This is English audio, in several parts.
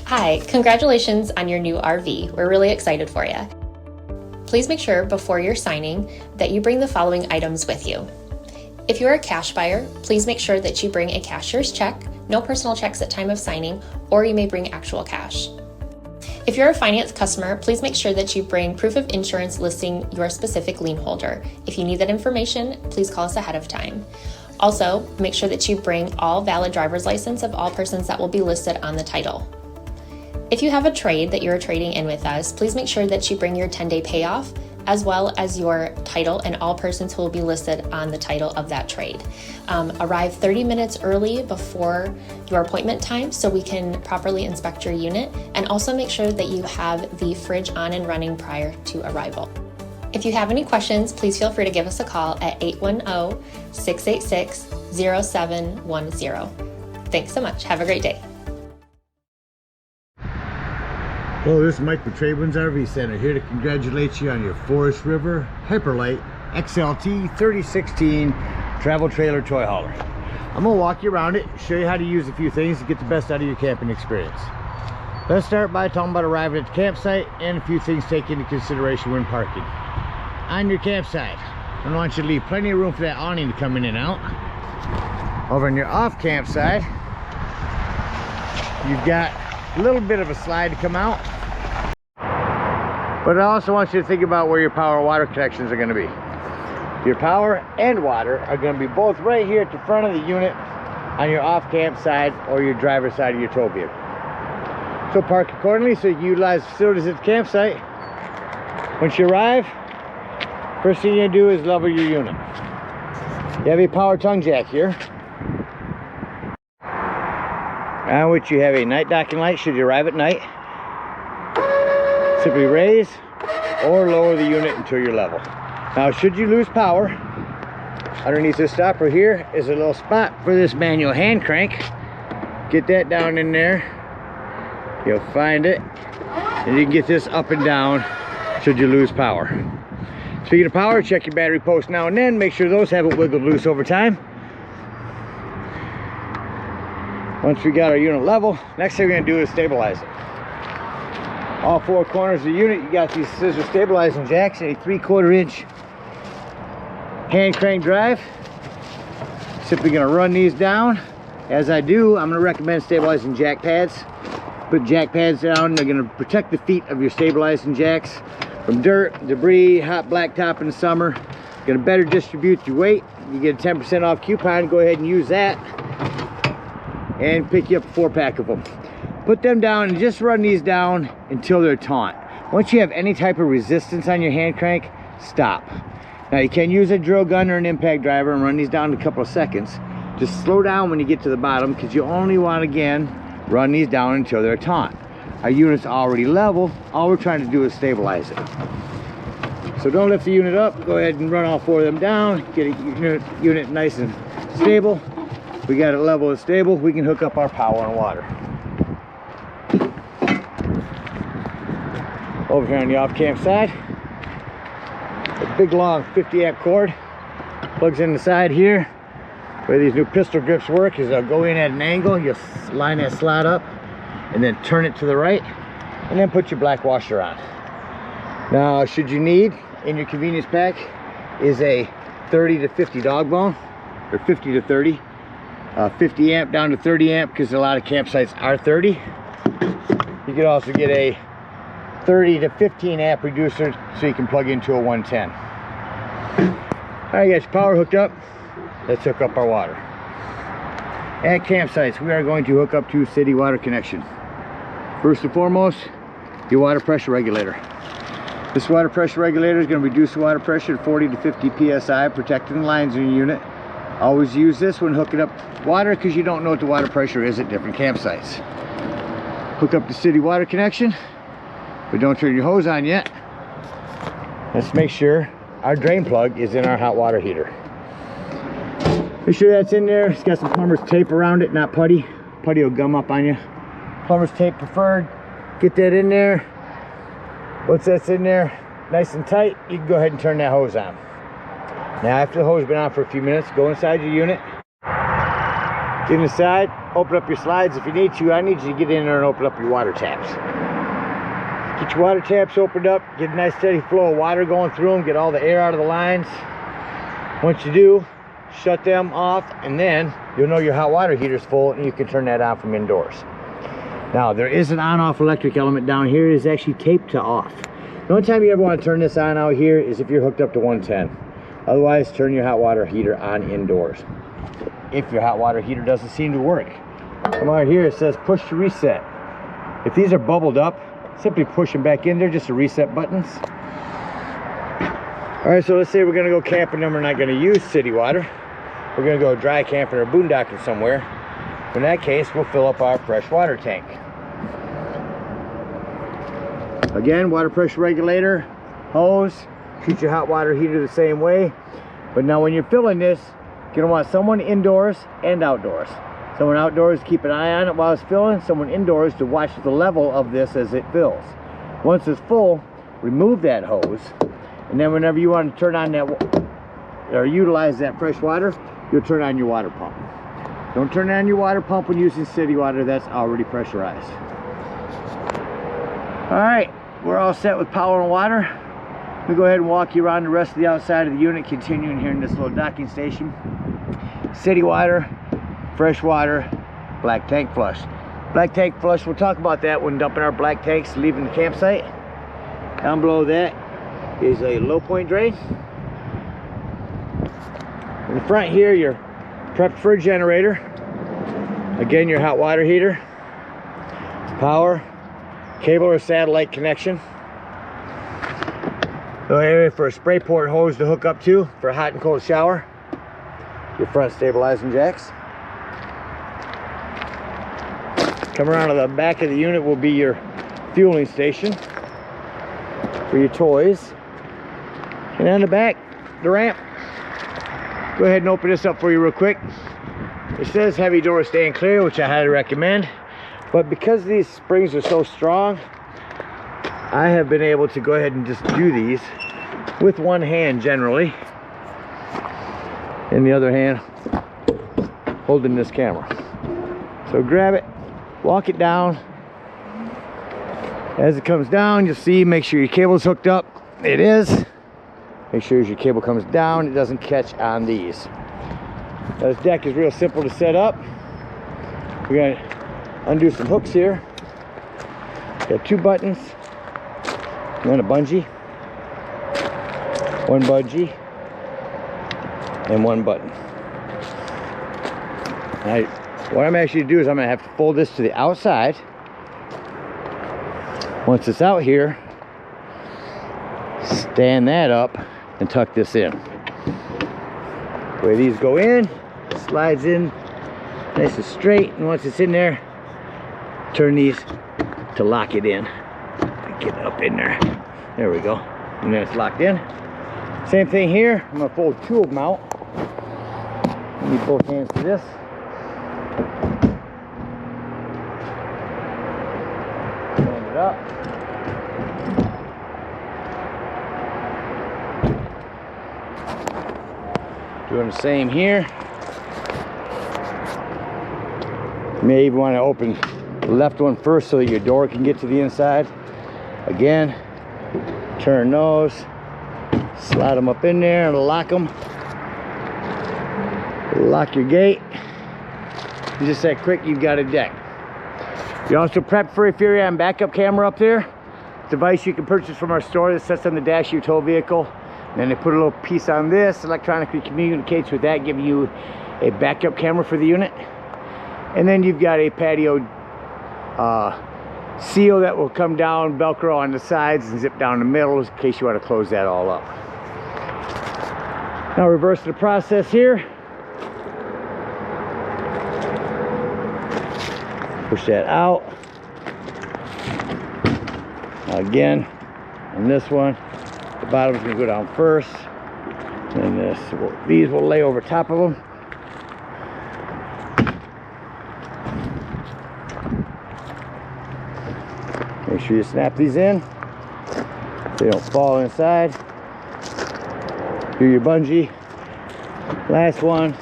Hi, congratulations on your new RV. We're really excited for you. Please make sure before you're signing that you bring the following items with you. If you're a cash buyer, please make sure that you bring a cashier's check, no personal checks at time of signing, or you may bring actual cash. If you're a finance customer, please make sure that you bring proof of insurance listing your specific lien holder. If you need that information, please call us ahead of time. Also, make sure that you bring all valid driver's license of all persons that will be listed on the title. If you have a trade that you're trading in with us, please make sure that you bring your 10-day payoff as well as your title and all persons who will be listed on the title of that trade. Arrive 30 minutes early before your appointment time so we can properly inspect your unit, and also make sure that you have the fridge on and running prior to arrival. If you have any questions, please feel free to give us a call at 810-686-0710. Thanks so much. Have a great day. Hello, this is Mike with TradeWinds RV Center, here to congratulate you on your Forest River Hyperlite XLT 3016 travel trailer toy hauler. I'm going to walk you around it, show you how to use a few things to get the best out of your camping experience. Let's start by talking about arriving at the campsite and a few things to take into consideration when parking. On your campsite, I want you to leave plenty of room for that awning to come in and out. Over on your off campsite, you've got a little bit of a slide to come out. But I also want you to think about where your power and water connections are going to be. Your power and water are going to be both right here at the front of the unit on your off camp side or your driver's side of your tow vehicle. So park accordingly so you can utilize facilities at the campsite. Once you arrive, first thing you're going to do is level your unit. You have a power tongue jack here, on which you have a night docking light should you arrive at night. Simply raise or lower the unit until you're level. Now, should you lose power, underneath this stopper here is a little spot for this manual hand crank. Get that down in there. You'll find it, and you can get this up and down should you lose power. Speaking of power, check your battery post now and then. Make sure those haven't wiggled loose over time. Once we got our unit level, next thing we're going to do is stabilize it. All four corners of the unit, you got these scissor stabilizing jacks, a 3/4 inch hand crank drive. Simply going to run these down. As I do, I'm going to recommend stabilizing jack pads. Put jack pads down, they're going to protect the feet of your stabilizing jacks from dirt, debris, hot blacktop in the summer. Going to better distribute your weight. You get a 10% off coupon, go ahead and use that. And pick you up a 4-pack of them. Put them down and just run these down until they're taut. Once you have any type of resistance on your hand crank, stop. Now you can use a drill gun or an impact driver and run these down in a couple of seconds. Just slow down when you get to the bottom, because you only want to, again, run these down until they're taut. Our unit's already level. All we're trying to do is stabilize it. So don't lift the unit up. Go ahead and run all four of them down. Get a unit nice and stable. We got it level and stable. We can hook up our power and water. Over here on the off camp side, a big long 50 amp cord plugs in the side here. Where these new pistol grips work is they'll go in at an angle. You'll line that slot up and then turn it to the right, and then put your black washer on. Now, should you need, in your convenience pack is a 30 to 50 dog bone, or 50 to 30. 50 amp down to 30 amp, because a lot of campsites are 30. You could also get a 30 to 15 amp reducer so you can plug into a 110. All right, you got your power hooked up. Let's hook up our water. At campsites, we are going to hook up to city water connection. First and foremost, your water pressure regulator. This water pressure regulator is going to reduce the water pressure to 40 to 50 psi, protecting the lines in your unit. Always use this when hooking up water, because you don't know what the water pressure is at different campsites. Hook up the city water connection, but don't turn your hose on yet. Let's make sure our drain plug is in our hot water heater. Make sure that's in there. It's got some plumber's tape around it, not putty. Putty will gum up on you. Plumber's tape preferred. Get that in there. Once that's in there nice and tight, you can go ahead and turn that hose on. Now, after the hose has been on for a few minutes, go inside your unit, get inside, open up your slides if you need to. I need you to get in there and open up your water taps. Get your water taps opened up, get a nice steady flow of water going through them, get all the air out of the lines. Once you do, shut them off, and then you'll know your hot water heater's full and you can turn that on from indoors. Now, there is an on-off electric element down here. It is actually taped to off. The only time you ever want to turn this on out here is if you're hooked up to 110. Otherwise, turn your hot water heater on indoors. If your hot water heater doesn't seem to work, come out here, it says push to reset. If these are bubbled up, simply push them back in there, just the reset buttons. All right, so let's say we're gonna go camping and we're not gonna use city water. We're gonna go dry camping or boondocking somewhere. In that case, we'll fill up our fresh water tank. Again, water pressure regulator, hose, treat your hot water heater the same way. But now when you're filling this, you're gonna want someone indoors and outdoors. Someone outdoors to keep an eye on it while it's filling, someone indoors to watch the level of this as it fills. Once it's full, remove that hose, and then whenever you want to turn on that or utilize that fresh water, you'll turn on your water pump. Don't turn on your water pump when using city water, that's already pressurized. All right, we're all set with power and water. We'll go ahead and walk you around the rest of the outside of the unit, continuing here in this little docking station. City water, fresh water, black tank flush. Black tank flush, we'll talk about that when dumping our black tanks, leaving the campsite. Down below that is a low point drain. In the front here, your prepped for generator. Again, your hot water heater. Power, cable or satellite connection. The area for a spray port hose to hook up to for a hot and cold shower. Your front stabilizing jacks. Come around to the back of the unit will be your fueling station for your toys. And on the back, the ramp. Go ahead and open this up for you real quick. It says heavy door staying clear, which I highly recommend. But because these springs are so strong, I have been able to go ahead and just do these with one hand generally, and the other hand holding this camera. So grab it, walk it down. As it comes down, you'll see, make sure your cable's hooked up. It is. Make sure as your cable comes down, it doesn't catch on these. Now, this deck is real simple to set up. We're gonna undo some hooks here. Got 2 buttons, and a bungee, 1 bungee, and 1 button. Now, what I'm actually gonna do is I'm gonna have to fold this to the outside. Once it's out here, stand that up and tuck this in. The way these go in, it slides in nice and straight, and once it's in there, turn these to lock it in. Get it up in there. There we go. And then it's locked in. Same thing here. I'm gonna fold 2 of them out. I need both hands to this. Stand it up. Doing the same here. You may even want to open the left one first so that your door can get to the inside. Again, turn those, slide them up in there and lock them. Lock your gate. Just that quick, you've got a deck. You also prep for a Furion backup camera up there. Device you can purchase from our store that sits on the dash of your tow vehicle. And then they put a little piece on this, electronically communicates with that, giving you a backup camera for the unit. And then you've got a patio seal that will come down, Velcro on the sides and zip down the middle in case you want to close that all up. Now reverse the process here. Push that out. Now again, on this one, the bottom's going to go down first. And these will lay over top of them. Make sure you snap these in so they don't fall inside. Do your bungee. Last one.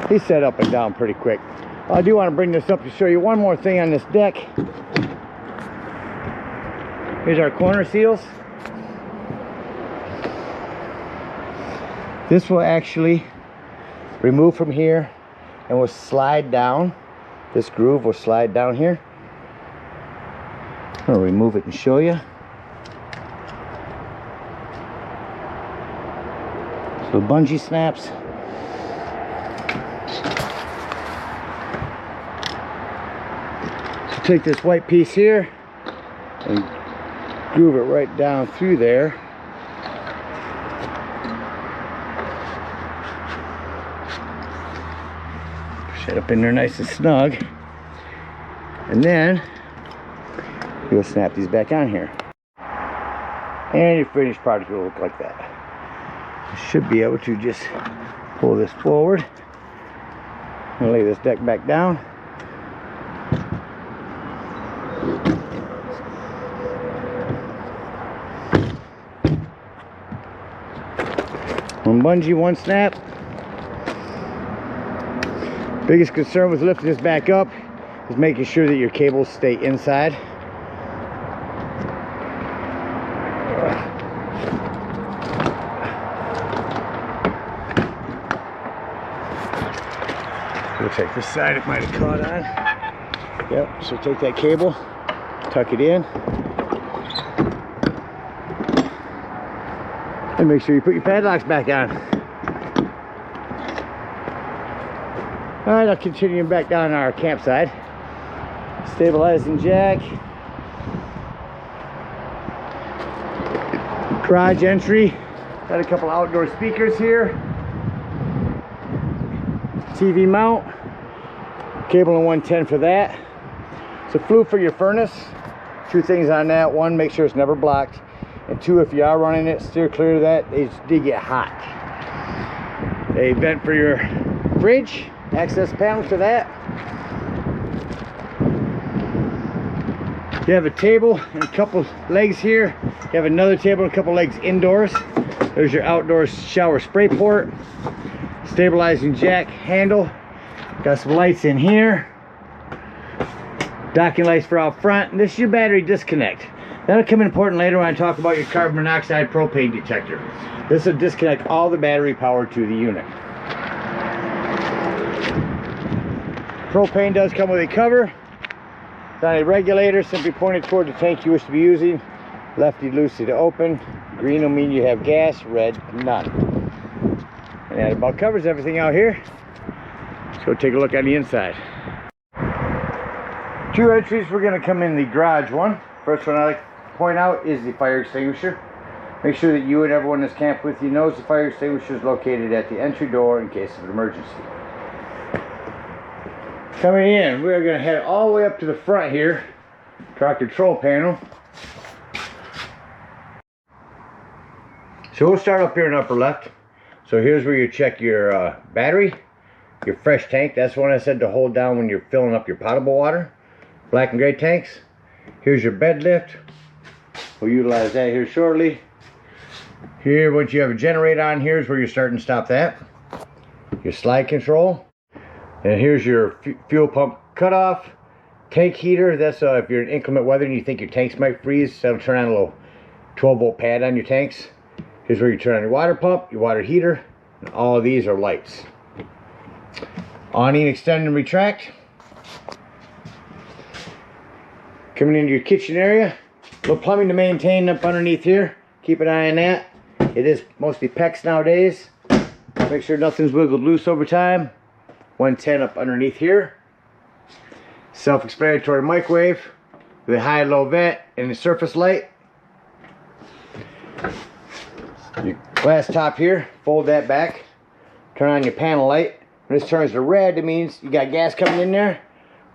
He's set up and down pretty quick. I do want to bring this up to show you one more thing on this deck. Here's our corner seals. This will actually remove from here and will slide down. This groove will slide down here. I'll remove it and show you. So bungee snaps. So take this white piece here and groove it right down through there. Push it up in there nice and snug. And then you'll snap these back on here. And your finished product will look like that. You should be able to just pull this forward and lay this deck back down. One bungee, one snap. Biggest concern with lifting this back up is making sure that your cables stay inside. Looks like this side it might have caught on. Yep, so take that cable, tuck it in, and make sure you put your padlocks back on. Alright, I'll continue back down our campsite. Stabilizing jack. Garage entry. Got a couple outdoor speakers here. TV mount. Cable in 110 for that. So flue for your furnace. Two things on that. One, make sure it's never blocked. And two, if you are running it, steer clear of that. They do get hot. A vent for your fridge. Access panel to that. You have a table and a couple legs here. You have another table and a couple legs indoors. There's your outdoor shower spray port. Stabilizing jack handle. Got some lights in here. Docking lights for out front. And this is your battery disconnect. That'll come in important later when I talk about your carbon monoxide propane detector. This will disconnect all the battery power to the unit. Propane does come with a cover. It's on a regulator, simply pointed toward the tank you wish to be using. Lefty loosey to open. Green will mean you have gas, red, none. And that about covers everything out here. Let's go take a look on the inside. Two entries, we're going to come in the garage one. First one I like to point out is the fire extinguisher. Make sure that you and everyone that's camped with you knows the fire extinguisher is located at the entry door in case of an emergency. Coming in, we're going to head all the way up to the front here to our control panel. So we'll start up here in the upper left. So here's where you check your battery, your fresh tank. That's the one I said to hold down when you're filling up your potable water. Black and gray tanks. Here's your bed lift. We'll utilize that here shortly. Here, once you have a generator on, here's where you start and stop that. Your slide control. And here's your fuel pump cutoff. Tank heater, that's if you're in inclement weather and you think your tanks might freeze, that'll turn on a little 12-volt pad on your tanks. Here's where you turn on your water pump, your water heater, and all of these are lights. Awning, extend and retract. Coming into your kitchen area, a little plumbing to maintain up underneath here. Keep an eye on that. It is mostly PEX nowadays. Make sure nothing's wiggled loose over time. 110 up underneath here. Self-explanatory microwave with a high and low vent and a surface light. Your glass top here, fold that back. Turn on your panel light. When this turns to red, it means you got gas coming in there.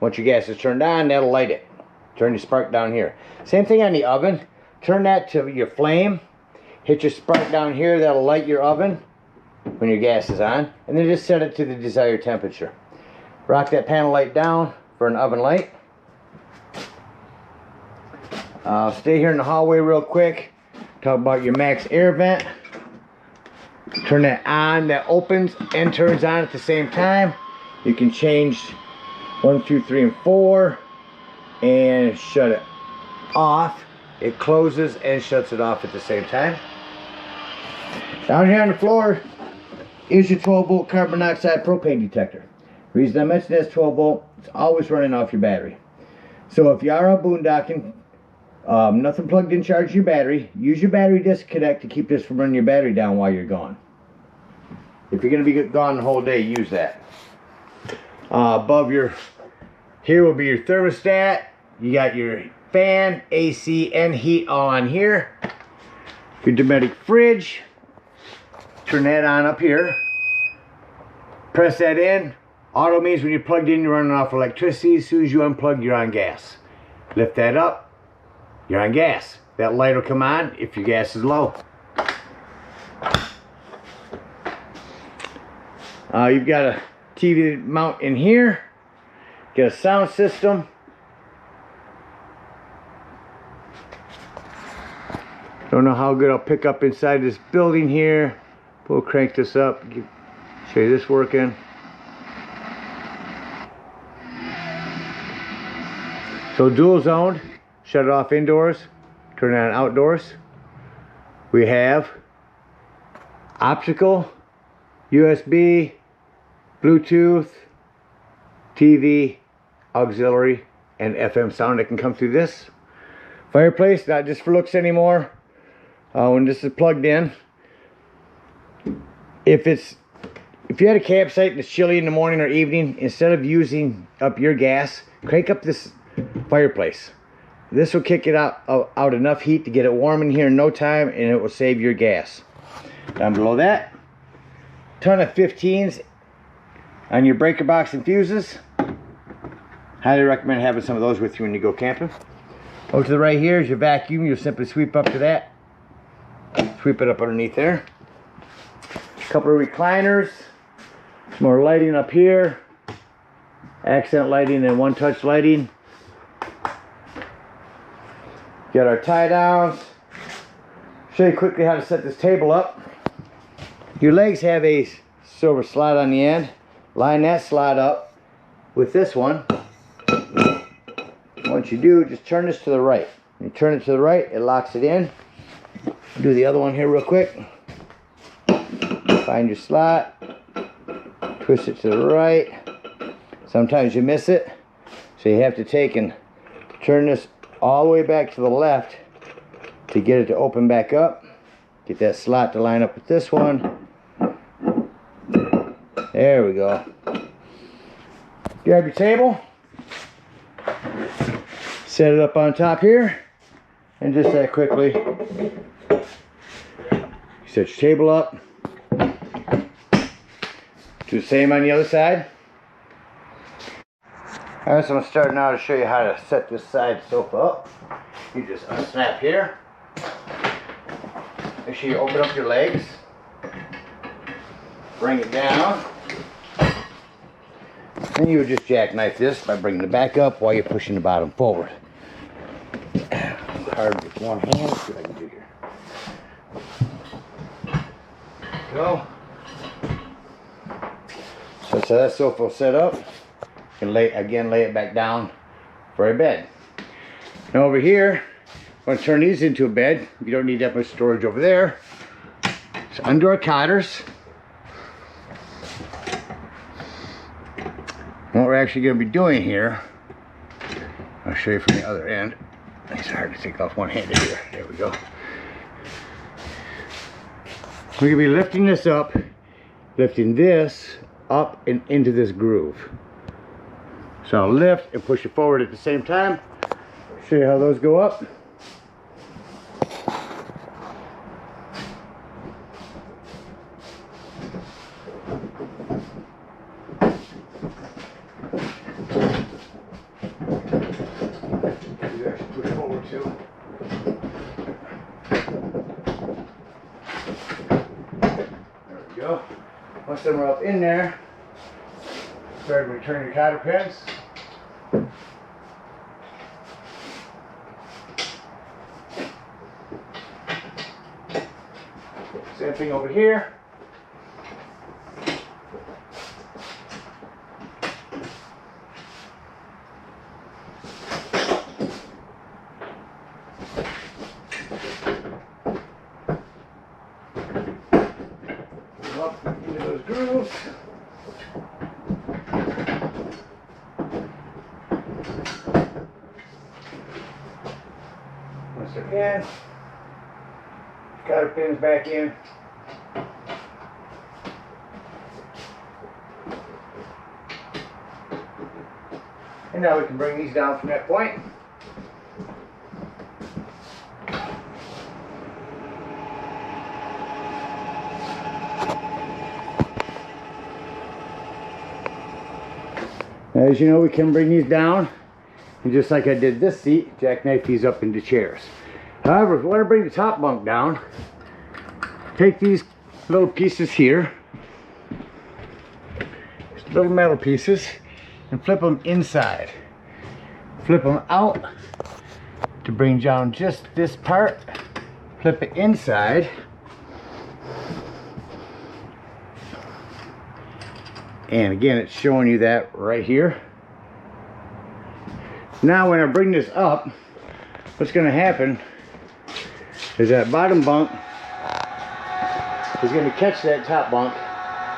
Once your gas is turned on, that'll light it. Turn your spark down here. Same thing on the oven. Turn that to your flame. Hit your spark down here, that'll light your oven when your gas is on, and then just set it to the desired temperature. Rock that panel light down for an oven light. Stay here in the hallway real quick. Talk about your max air vent. Turn that on, that opens and turns on at the same time. You can change 1, 2, 3, and 4, and shut it off. It closes and shuts it off at the same time. Down here on the floor is your 12-volt carbon monoxide propane detector. The reason I mentioned that's 12 volt, it's always running off your battery. So if you are out boondocking, nothing plugged in, charge your battery. Use your battery disconnect to keep this from running your battery down while you're gone. If you're going to be gone the whole day, use that. Above here will be your thermostat. You got your fan, AC, and heat all on here. Your Dometic fridge. Turn that on up here. Press that in. Auto means when you're plugged in, you're running off electricity. As soon as you unplug, you're on gas. Lift that up, you're on gas. That light will come on if your gas is low. You've got a TV mount in here. Got a sound system. Don't know how good I'll pick up inside this building here. We'll crank this up, show you this working. So dual zoned, shut it off indoors, turn it on outdoors. We have optical, USB, Bluetooth, TV, auxiliary, and FM sound that can come through this. Fireplace, not just for looks anymore. When this is plugged in, if you had a campsite and it's chilly in the morning or evening, instead of using up your gas, crank up this fireplace. This will kick it out enough heat to get it warm in here in no time, and it will save your gas. Down below that, ton of 15s on your breaker box and fuses. Highly recommend having some of those with you when you go camping. Over to the right here is your vacuum. You'll simply sweep up to that, sweep it up underneath there. A couple of recliners, some more lighting up here, accent lighting and one-touch lighting. Got our tie downs. Show you quickly how to set this table up. Your legs have a silver slot on the end. Line that slot up with this one. Once you do, just turn this to the right. When you turn it to the right, it locks it in. Do the other one here real quick. Find your slot. Twist it to the right. Sometimes you miss it, so you have to take and turn this all the way back to the left to get it to open back up. Get that slot to line up with this one. There we go. Grab your table, set it up on top here, and just that quickly, set your table up. Do the same on the other side. Alright, so I'm going to start now to show you how to set this side sofa up. You just unsnap here. Make sure you open up your legs. Bring it down. Then you would just jackknife this by bringing the back up while you're pushing the bottom forward. Hard with one hand. Let's see what I can do here. Go. So that sofa set up. You can lay it back down for a bed. Now over here, I'm going to turn these into a bed. You don't need that much storage over there. It's under our cotters. What we're actually going to be doing here, I'll show you from the other end. It's hard to take off one-handed here. There we go. We're going to be lifting this up, lifting this up and into this groove. So I'll lift and push it forward at the same time. Show you how those go up. You actually push forward too. There we go. Once them are up in there, start to return your cotter pins. Same thing over here. in. Cotter pins back in. And now we can bring these down from that point. As you know, we can bring these down, and just like I did this seat, jackknife these up into chairs. However, if you want to bring the top bunk down, take these little pieces here, just little metal pieces, and flip them inside. Flip them out to bring down just this part. Flip it inside. And again, it's showing you that right here. Now when I bring this up, what's going to happen is that bottom bunk is going to catch that top bunk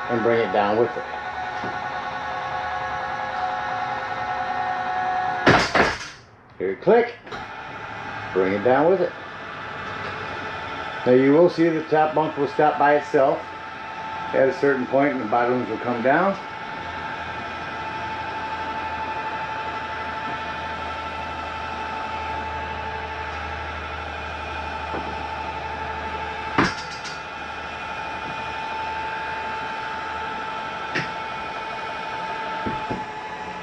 and bring it down with it. Here, click, bring it down with it. Now you will see the top bunk will stop by itself at a certain point, and the bottoms will come down.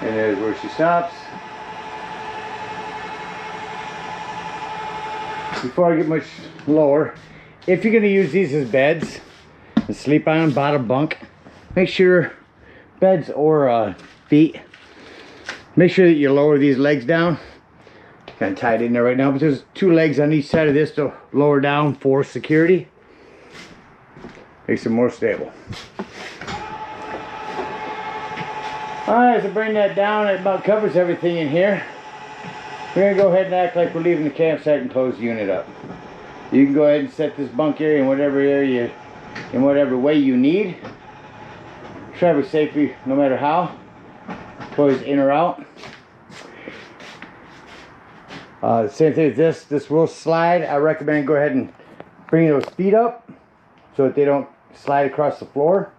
And there's where she stops. Before I get much lower, if you're going to use these as beds and sleep on them, bottom bunk, make sure, beds or feet, make sure that you lower these legs down. Kind of tied in there right now, but there's two legs on each side of this to lower down for security. Makes it more stable. Alright, so bring that down. It about covers everything in here. We're going to go ahead and act like we're leaving the campsite and close the unit up. You can go ahead and set this bunk area in whatever area, in whatever way you need. Travel safely no matter how. Toys in or out. Same thing with this will slide. I recommend go ahead and bring those feet up so that they don't slide across the floor.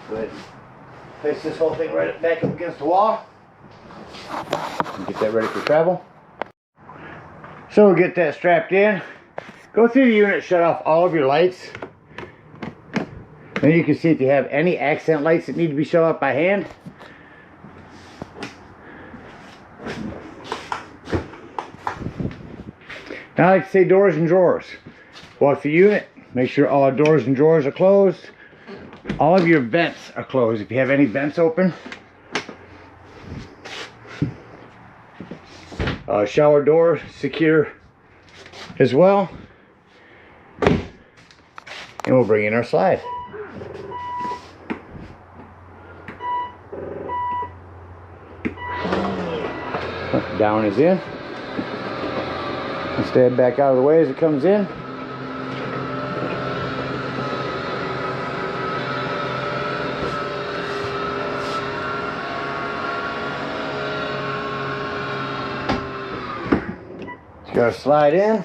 Go ahead and place this whole thing right back up against the wall. And get that ready for travel. So we'll get that strapped in. Go through the unit, shut off all of your lights. Then you can see if you have any accent lights that need to be shut off by hand. Now I like to say doors and drawers. Walk the unit, make sure all the doors and drawers are closed. All of your vents are closed if you have any vents open. Shower door secure as well. And we'll bring in our slide. Down is in. Let's head back out of the way as it comes in. Just gotta slide in.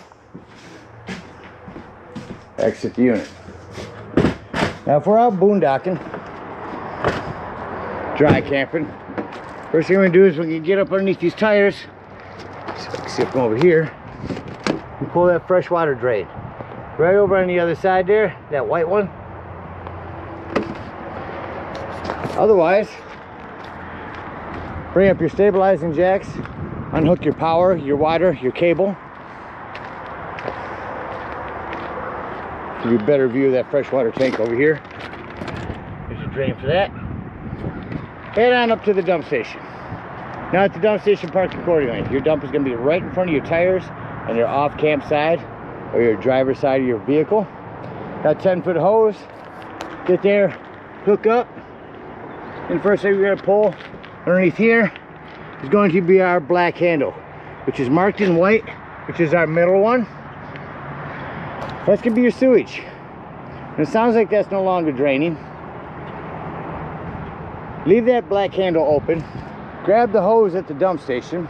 Exit the unit. Now if we're out boondocking, dry camping, first thing we're going to do is when you get up underneath these tires, so I can see it from over here, you pull that freshwater drain. Right over on the other side there, that white one. Otherwise, bring up your stabilizing jacks, unhook your power, your water, your cable. Give you a better view of that freshwater tank over here. There's a drain for that. Head on up to the dump station. Now at the dump station, park accordingly. Your dump is going to be right in front of your tires on your off-camp side or your driver's side of your vehicle. Got 10-foot hose. Get there, hook up. And the first thing we're going to pull underneath here is going to be our black handle, which is marked in white, which is our middle one. That's going to be your sewage. And it sounds like that's no longer draining. leave that black handle open, grab the hose at the dump station,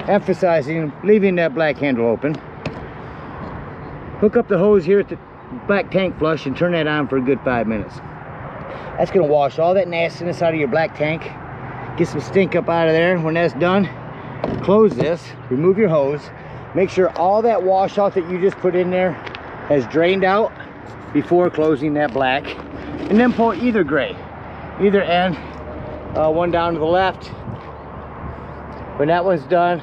emphasizing leaving that black handle open, hook up the hose here at the black tank flush and turn that on for a good 5 minutes. That's going to wash all that nastiness out of your black tank, get some stink up out of there. When that's done, close this, remove your hose, make sure all that washout that you just put in there has drained out before closing that black, and then pull either gray, either end, one down to the left. When that one's done,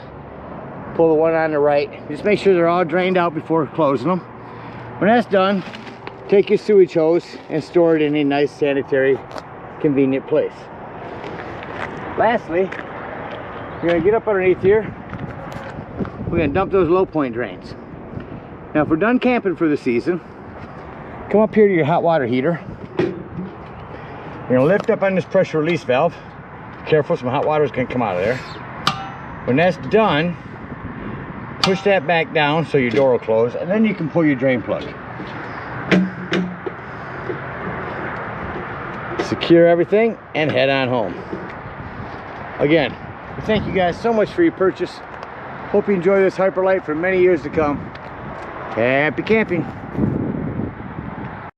pull the one on the right. Just make sure they're all drained out before closing them. When that's done, take your sewage hose and store it in a nice sanitary, convenient place. Lastly, you're going to get up underneath here. We're going to dump those low point drains. Now if we're done camping for the season, come up here to your hot water heater. You're going to lift up on this pressure release valve. Careful, some hot water is going to come out of there. When that's done, push that back down so your door will close, and then you can pull your drain plug. Secure everything and head on home. Again, thank you guys so much for your purchase. Hope you enjoy this Hyperlite for many years to come. Happy camping.